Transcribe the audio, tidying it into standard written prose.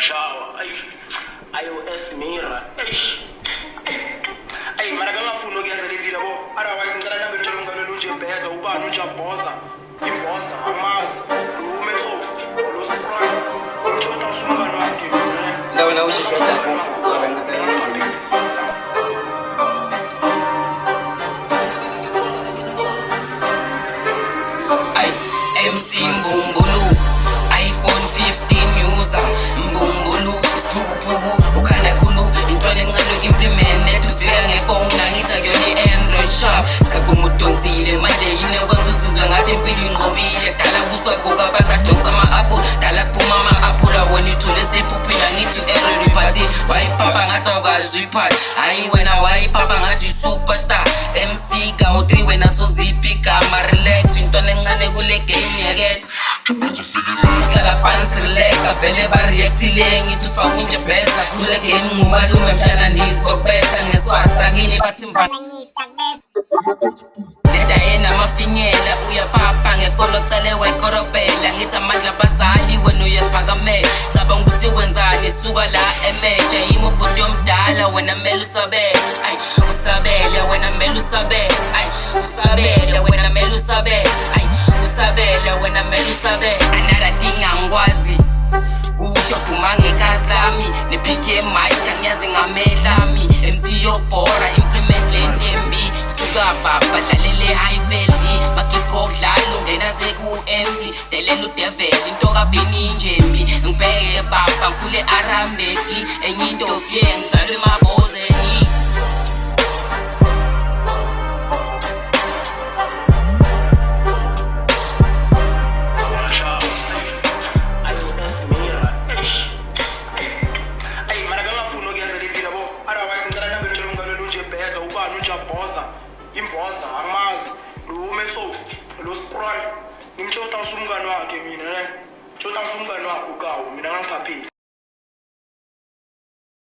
Shawa, iOS Mira, mara kama funo kianza livile bo, otherwise ngala nambe mchelo ngalo lunje beza, uba lunja boza, imboza, amazi, lume so, lo surprise, mchota usungano wake. Ndawe na ushe shwata kwa renga kwa ntonde. MC Mbumbulu, iPhone 15 user, Mbumbulu, Pugu, ukanda kulu, intwane ngalo implement, netufika ngefone, nangita yoni Android shop, sabu mutonzile, manje yine kwanza usuzwa ngathi impilo ingqobile, dala kuswavuka bangadonsa ama-apple, dala kuphuma ama-apple, awona ithole siphuphila ngithi every party, wayipapa ngathi awukazi uyiphatha, hayi wena wayipapa ngathi yi-superstar, MC ka-3 wena soziphi igama, relax, intwane encane kule game yakela, hlala phansi relaxa vele ba-reactile ngithi ufaka unje beza kule game ngumalume mshana ndizokubetha ngeswatha kini bathi Ledayena amafinyela uyaphapha ngefolo cele wayikorobhela ngithi amandla bazali wena uyasiphakamela cabanga ukuthi wenzani suka la emeja yimi ubhuti yomdala wena mele usabele usabele wena mele usabele usabele wena mele usabele usabele wena mele usabele another thing angikwazi kusho phuma ngekazi lami nephike mic angiyazi ngamehlami MC yobhora implement lenjembi suka baba dlalele high field bakikho kudlala ungena seku-empty delela udevil into kabini injembi ngibheke baba ngikhule arambeki enye into fye ngizalwe emabhozeni boza, imboza, amazi, lume so, lo surprise, ngimchota usumngani wakhe mina, chota usumngani wakhe ukawo mina ngangiphaphile.